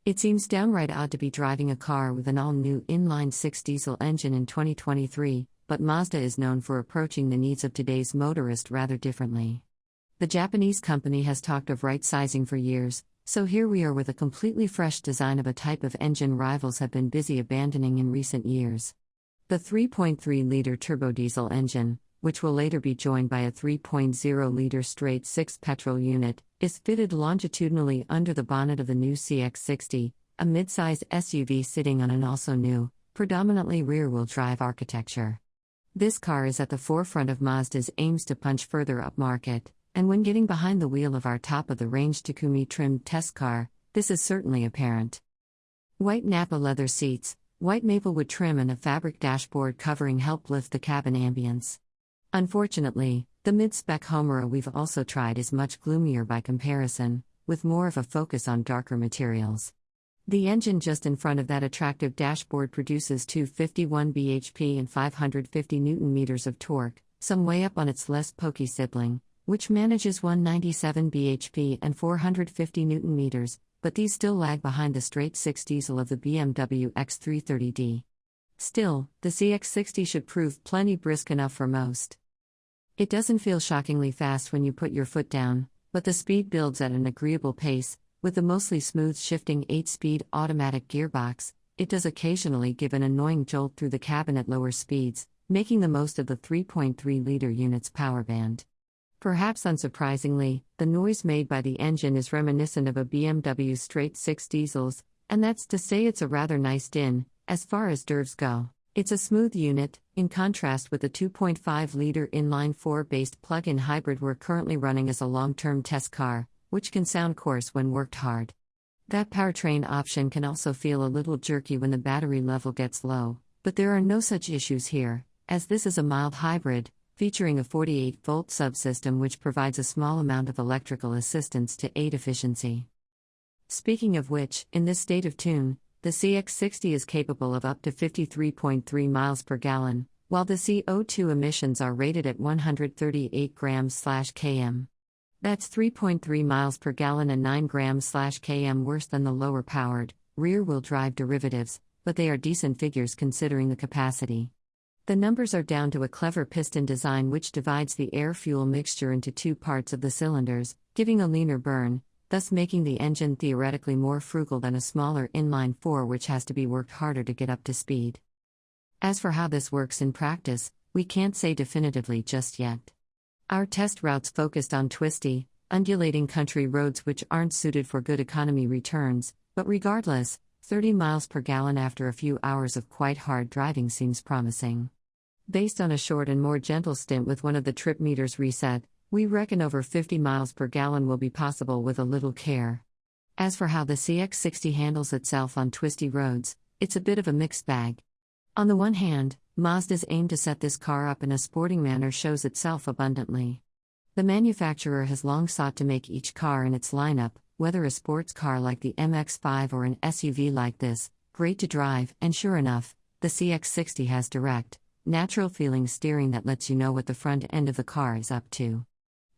It seems downright odd to be driving a car with an all-new inline-six diesel engine in 2023, but Mazda is known for approaching the needs of today's motorist rather differently. The Japanese company has talked of right-sizing for years, so here we are with a completely fresh design of a type of engine rivals have been busy abandoning in recent years. The 3.3-liter turbodiesel engine, which will later be joined by a 3.0-liter straight-six petrol unit, is fitted longitudinally under the bonnet of the new CX-60, a mid-size SUV sitting on an also new, predominantly rear-wheel drive architecture. This car is at the forefront of Mazda's aims to punch further upmarket, and when getting behind the wheel of our top-of-the-range Takumi trimmed test car, this is certainly apparent. White Nappa leather seats, white maplewood trim and a fabric dashboard covering help lift the cabin ambience. Unfortunately, the mid-spec Homura we've also tried is much gloomier by comparison, with more of a focus on darker materials. The engine just in front of that attractive dashboard produces 251 bhp and 550 Nm of torque, some way up on its less pokey sibling, which manages 197 bhp and 450 Nm, but these still lag behind the straight-six diesel of the BMW X330d. Still, the CX-60 should prove plenty brisk enough for most. It doesn't feel shockingly fast when you put your foot down, but the speed builds at an agreeable pace. With the mostly smooth shifting 8-speed automatic gearbox, it does occasionally give an annoying jolt through the cabin at lower speeds, making the most of the 3.3-liter unit's power band. Perhaps unsurprisingly, the noise made by the engine is reminiscent of a BMW straight-six diesels, and that's to say it's a rather nice din. As far as DERVs go, it's a smooth unit, in contrast with the 2.5-liter inline-four-based plug-in hybrid we're currently running as a long-term test car, which can sound coarse when worked hard. That powertrain option can also feel a little jerky when the battery level gets low, but there are no such issues here, as this is a mild hybrid, featuring a 48-volt subsystem which provides a small amount of electrical assistance to aid efficiency. Speaking of which, in this state of tune, the CX-60 is capable of up to 53.3 miles per gallon, while the CO2 emissions are rated at 138 grams/km. That's 3.3 miles per gallon and 9 grams/km worse than the lower-powered, rear-wheel drive derivatives, but they are decent figures considering the capacity. The numbers are down to a clever piston design which divides the air-fuel mixture into two parts of the cylinders, giving a leaner burn, thus making the engine theoretically more frugal than a smaller inline-four which has to be worked harder to get up to speed. As for how this works in practice, we can't say definitively just yet. Our test routes focused on twisty, undulating country roads which aren't suited for good economy returns, but regardless, 30 miles per gallon after a few hours of quite hard driving seems promising. Based on a short and more gentle stint with one of the trip meters reset, we reckon over 50 miles per gallon will be possible with a little care. As for how the CX-60 handles itself on twisty roads, it's a bit of a mixed bag. On the one hand, Mazda's aim to set this car up in a sporting manner shows itself abundantly. The manufacturer has long sought to make each car in its lineup, whether a sports car like the MX-5 or an SUV like this, great to drive, and sure enough, the CX-60 has direct, natural-feeling steering that lets you know what the front end of the car is up to.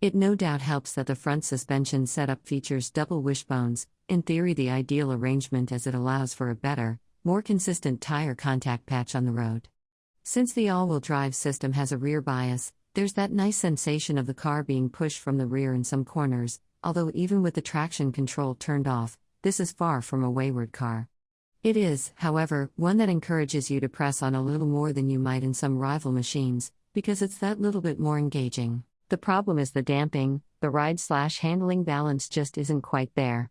It no doubt helps that the front suspension setup features double wishbones, in theory the ideal arrangement as it allows for a better, more consistent tire contact patch on the road. Since the all-wheel drive system has a rear bias, there's that nice sensation of the car being pushed from the rear in some corners, although even with the traction control turned off, this is far from a wayward car. It is, however, one that encourages you to press on a little more than you might in some rival machines, because it's that little bit more engaging. The problem is the damping, the ride/handling balance just isn't quite there.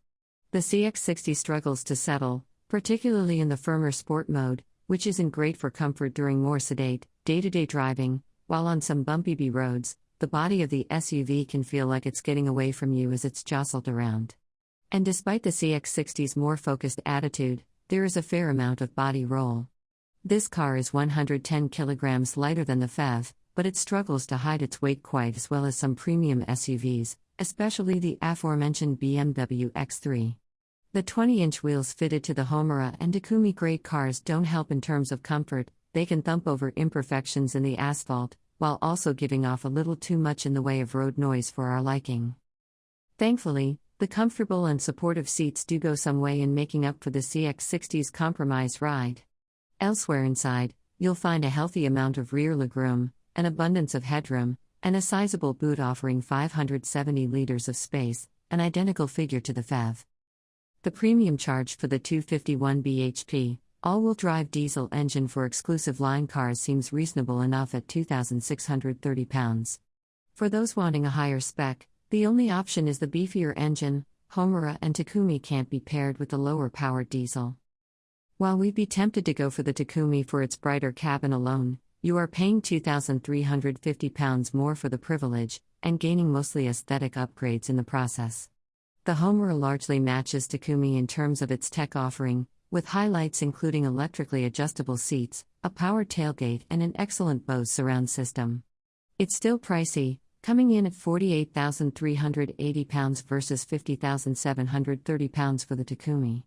The CX-60 struggles to settle, particularly in the firmer sport mode, which isn't great for comfort during more sedate, day-to-day driving, while on some bumpy B roads, the body of the SUV can feel like it's getting away from you as it's jostled around. And despite the CX-60's more focused attitude, there is a fair amount of body roll. This car is 110 kilograms lighter than the PHEV, but it struggles to hide its weight quite as well as some premium SUVs, especially the aforementioned BMW X3. The 20-inch wheels fitted to the Homura and Takumi grade cars don't help in terms of comfort. They can thump over imperfections in the asphalt, while also giving off a little too much in the way of road noise for our liking. Thankfully, The comfortable and supportive seats do go some way in making up for the CX-60's compromised ride. Elsewhere inside, you'll find a healthy amount of rear legroom, an abundance of headroom, and a sizable boot offering 570 liters of space, an identical figure to the PHEV. The premium charge for the 251 bhp, all-wheel drive diesel engine for exclusive line cars seems reasonable enough at £2,630. For those wanting a higher spec, the only option is the beefier engine. Homura and Takumi can't be paired with the lower-powered diesel. While we'd be tempted to go for the Takumi for its brighter cabin alone, you are paying £2,350 more for the privilege, and gaining mostly aesthetic upgrades in the process. The Homura largely matches Takumi in terms of its tech offering, with highlights including electrically adjustable seats, a powered tailgate, and an excellent Bose surround system. It's still pricey, coming in at £48,380 versus £50,730 for the Takumi.